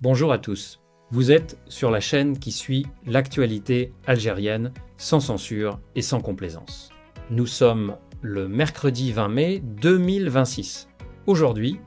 Bonjour à tous. Vous êtes sur la chaîne qui suit l'actualité algérienne sans censure et sans complaisance. Nous sommes le mercredi 20 mai 2026. Aujourd'hui,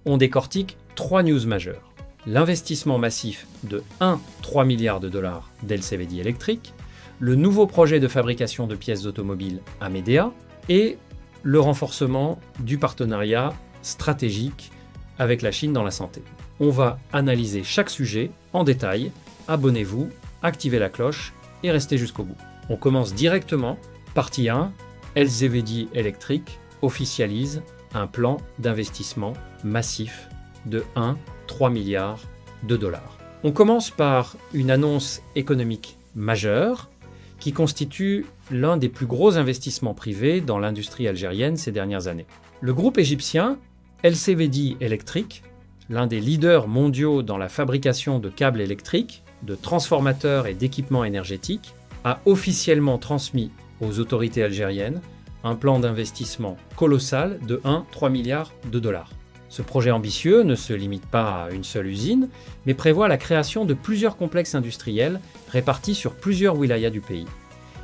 on décortique 3 news majeures. L'investissement massif de 1,3 milliard de dollars d'LCVD électrique, le nouveau projet de fabrication de pièces automobiles à Médéa et le renforcement du partenariat stratégique avec la Chine dans la santé. On va analyser chaque sujet en détail. Abonnez-vous, activez la cloche et restez jusqu'au bout. On commence directement. Partie 1, LCVD électrique officialise un plan d'investissement massif de 1,3 milliard de dollars. On commence par une annonce économique majeure qui constitue l'un des plus gros investissements privés dans l'industrie algérienne ces dernières années. Le groupe égyptien LCVD électrique, l'un des leaders mondiaux dans la fabrication de câbles électriques, de transformateurs et d'équipements énergétiques, a officiellement transmis aux autorités algériennes un plan d'investissement colossal de 1,3 milliard de dollars. Ce projet ambitieux ne se limite pas à une seule usine, mais prévoit la création de plusieurs complexes industriels répartis sur plusieurs wilayas du pays.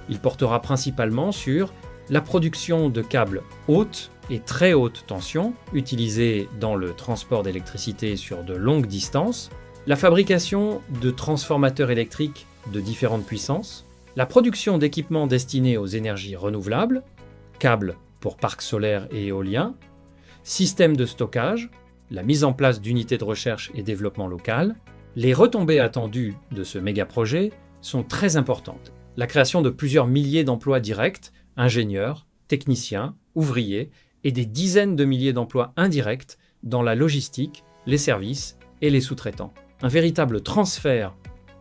Il portera principalement sur la production de câbles haute et très haute tension, utilisés dans le transport d'électricité sur de longues distances, la fabrication de transformateurs électriques de différentes puissances, la production d'équipements destinés aux énergies renouvelables, câbles pour parcs solaires et éoliens, systèmes de stockage, la mise en place d'unités de recherche et développement local. Les retombées attendues de ce méga-projet sont très importantes. La création de plusieurs milliers d'emplois directs, ingénieurs, techniciens, ouvriers, et des dizaines de milliers d'emplois indirects dans la logistique, les services et les sous-traitants. Un véritable transfert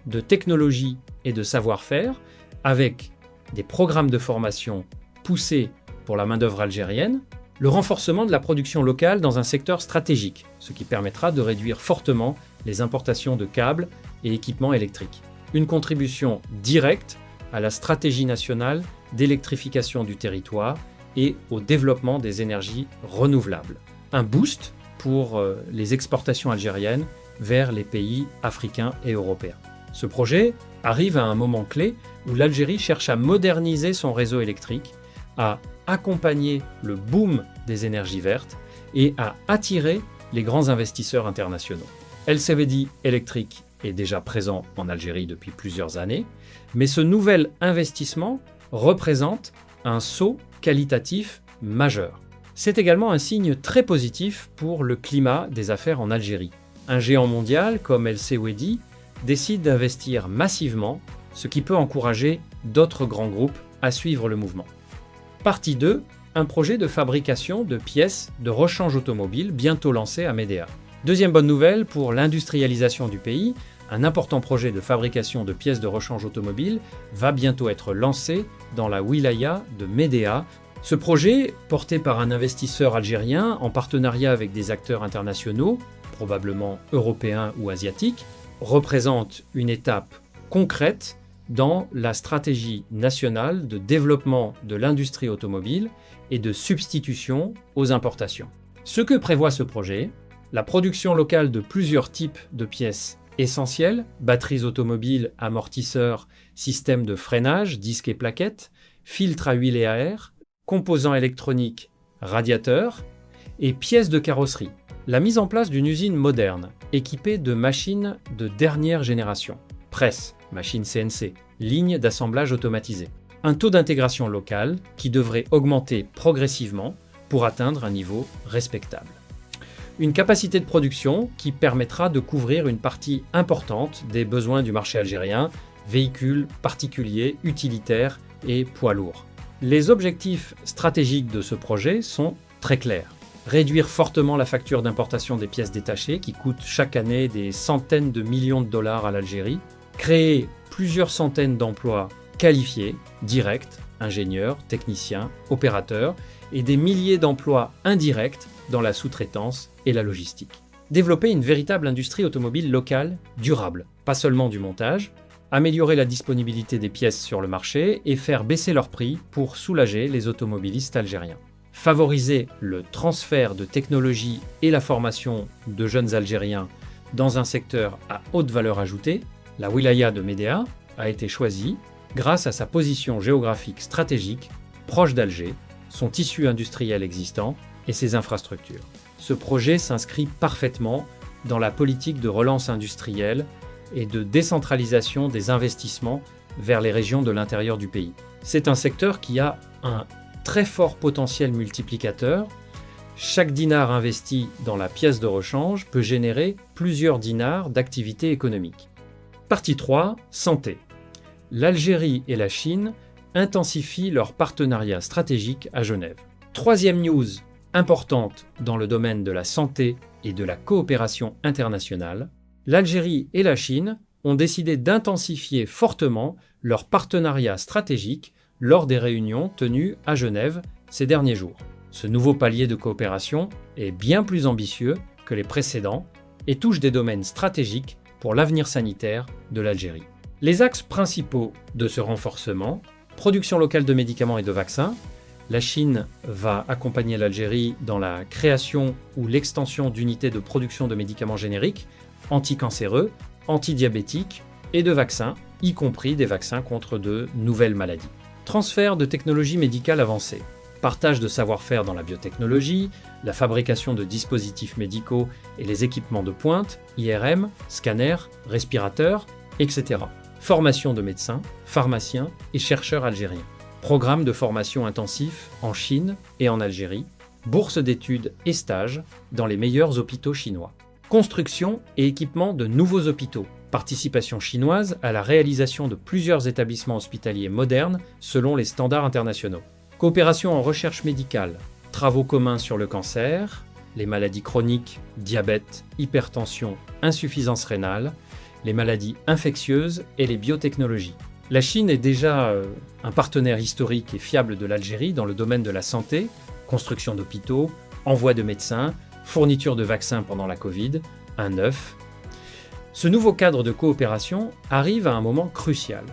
de technologie et de savoir-faire avec des programmes de formation poussés pour la main-d'œuvre algérienne, le renforcement de la production locale dans un secteur stratégique, ce qui permettra de réduire fortement les importations de câbles et équipements électriques. Une contribution directe à la stratégie nationale d'électrification du territoire et au développement des énergies renouvelables. Un boost pour les exportations algériennes vers les pays africains et européens. Ce projet arrive à un moment clé où l'Algérie cherche à moderniser son réseau électrique, à accompagner le boom des énergies vertes et à attirer les grands investisseurs internationaux. LCVD électrique est déjà présent en Algérie depuis plusieurs années, mais ce nouvel investissement représente un saut qualitatif majeur. C'est également un signe très positif pour le climat des affaires en Algérie. Un géant mondial comme LCVD décide d'investir massivement, ce qui peut encourager d'autres grands groupes à suivre le mouvement. Partie 2, un projet de fabrication de pièces de rechange automobile bientôt lancé à Médéa. Deuxième bonne nouvelle pour l'industrialisation du pays, un important projet de fabrication de pièces de rechange automobile va bientôt être lancé dans la wilaya de Médéa. Ce projet, porté par un investisseur algérien en partenariat avec des acteurs internationaux, probablement européens ou asiatiques, représente une étape concrète dans la stratégie nationale de développement de l'industrie automobile et de substitution aux importations. Ce que prévoit ce projet, la production locale de plusieurs types de pièces essentielles, batteries automobiles, amortisseurs, systèmes de freinage, disques et plaquettes, filtres à huile et à air, composants électroniques, radiateurs et pièces de carrosserie. La mise en place d'une usine moderne, équipée de machines de dernière génération, presse, machine CNC, ligne d'assemblage automatisée. Un taux d'intégration local qui devrait augmenter progressivement pour atteindre un niveau respectable. Une capacité de production qui permettra de couvrir une partie importante des besoins du marché algérien, véhicules particuliers, utilitaires et poids lourds. Les objectifs stratégiques de ce projet sont très clairs. Réduire fortement la facture d'importation des pièces détachées qui coûtent chaque année des centaines de millions de dollars à l'Algérie, créer plusieurs centaines d'emplois qualifiés, directs, ingénieurs, techniciens, opérateurs, et des milliers d'emplois indirects dans la sous-traitance et la logistique. Développer une véritable industrie automobile locale, durable, pas seulement du montage, améliorer la disponibilité des pièces sur le marché et faire baisser leurs prix pour soulager les automobilistes algériens. Favoriser le transfert de technologie et la formation de jeunes Algériens dans un secteur à haute valeur ajoutée, la wilaya de Médéa a été choisie grâce à sa position géographique stratégique, proche d'Alger, son tissu industriel existant et ses infrastructures. Ce projet s'inscrit parfaitement dans la politique de relance industrielle et de décentralisation des investissements vers les régions de l'intérieur du pays. C'est un secteur qui a un très fort potentiel multiplicateur. Chaque dinar investi dans la pièce de rechange peut générer plusieurs dinars d'activité économique. Partie 3, santé. L'Algérie et la Chine intensifient leur partenariat stratégique à Genève. Troisième news importante dans le domaine de la santé et de la coopération internationale, l'Algérie et la Chine ont décidé d'intensifier fortement leur partenariat stratégique lors des réunions tenues à Genève ces derniers jours. Ce nouveau palier de coopération est bien plus ambitieux que les précédents et touche des domaines stratégiques pour l'avenir sanitaire de l'Algérie. Les axes principaux de ce renforcement, production locale de médicaments et de vaccins. La Chine va accompagner l'Algérie dans la création ou l'extension d'unités de production de médicaments génériques, anticancéreux, antidiabétiques et de vaccins, y compris des vaccins contre de nouvelles maladies. Transfert de technologies médicales avancées. Partage de savoir-faire dans la biotechnologie, la fabrication de dispositifs médicaux et les équipements de pointe, IRM, scanners, respirateurs, etc. Formation de médecins, pharmaciens et chercheurs algériens. Programme de formation intensif en Chine et en Algérie. Bourse d'études et stages dans les meilleurs hôpitaux chinois. Construction et équipement de nouveaux hôpitaux. Participation chinoise à la réalisation de plusieurs établissements hospitaliers modernes selon les standards internationaux. Coopération en recherche médicale, travaux communs sur le cancer, les maladies chroniques, diabète, hypertension, insuffisance rénale, les maladies infectieuses et les biotechnologies. La Chine est déjà un partenaire historique et fiable de l'Algérie dans le domaine de la santé, construction d'hôpitaux, envoi de médecins, fourniture de vaccins pendant la Covid, un œuf. Ce nouveau cadre de coopération arrive à un moment crucial,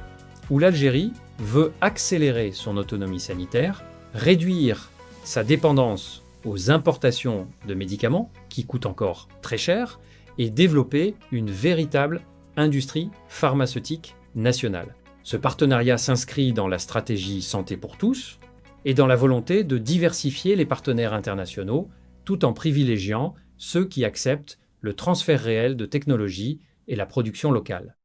où l'Algérie veut accélérer son autonomie sanitaire, réduire sa dépendance aux importations de médicaments, qui coûtent encore très cher, et développer une véritable industrie pharmaceutique nationale. Ce partenariat s'inscrit dans la stratégie Santé pour tous et dans la volonté de diversifier les partenaires internationaux tout en privilégiant ceux qui acceptent le transfert réel de technologies et la production locale.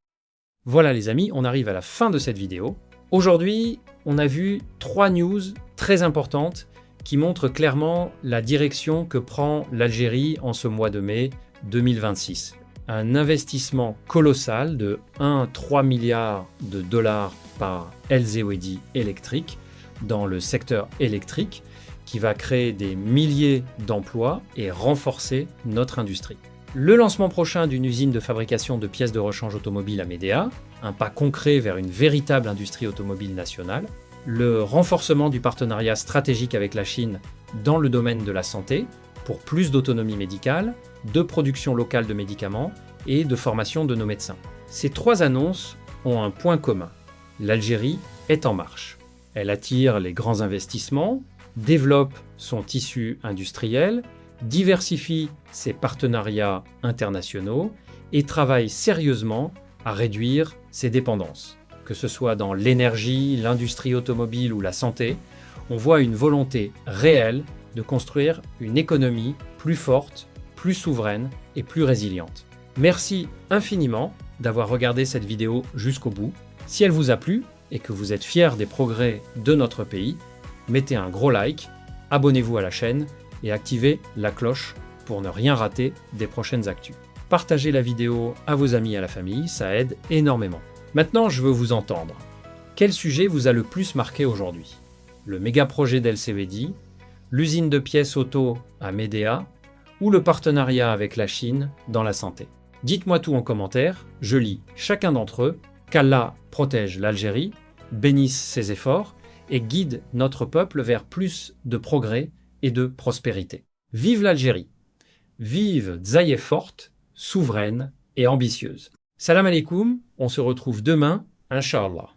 Voilà les amis, on arrive à la fin de cette vidéo. Aujourd'hui, on a vu 3 news très importantes qui montrent clairement la direction que prend l'Algérie en ce mois de mai 2026. Un investissement colossal de 1,3 milliard de dollars par El Zewedi Electric dans le secteur électrique qui va créer des milliers d'emplois et renforcer notre industrie. Le lancement prochain d'une usine de fabrication de pièces de rechange automobile à Médéa, un pas concret vers une véritable industrie automobile nationale, le renforcement du partenariat stratégique avec la Chine dans le domaine de la santé pour plus d'autonomie médicale, de production locale de médicaments et de formation de nos médecins. Ces 3 annonces ont un point commun. L'Algérie est en marche. Elle attire les grands investissements, développe son tissu industriel, diversifie ses partenariats internationaux et travaille sérieusement à réduire ses dépendances. Que ce soit dans l'énergie, l'industrie automobile ou la santé, on voit une volonté réelle de construire une économie plus forte, plus souveraine et plus résiliente. Merci infiniment d'avoir regardé cette vidéo jusqu'au bout. Si elle vous a plu et que vous êtes fiers des progrès de notre pays, mettez un gros like, abonnez-vous à la chaîne et activez la cloche pour ne rien rater des prochaines actus. Partagez la vidéo à vos amis et à la famille, ça aide énormément. Maintenant, je veux vous entendre. Quel sujet vous a le plus marqué aujourd'hui? Le méga projet d'El Zewedi, l'usine de pièces auto à Médéa ou le partenariat avec la Chine dans la santé? Dites-moi tout en commentaire, je lis chacun d'entre eux. Qu'Allah protège l'Algérie, bénisse ses efforts et guide notre peuple vers plus de progrès et de prospérité. Vive l'Algérie! Vive Zaïe forte, souveraine et ambitieuse. Salam alaikum, on se retrouve demain, Inch'Allah.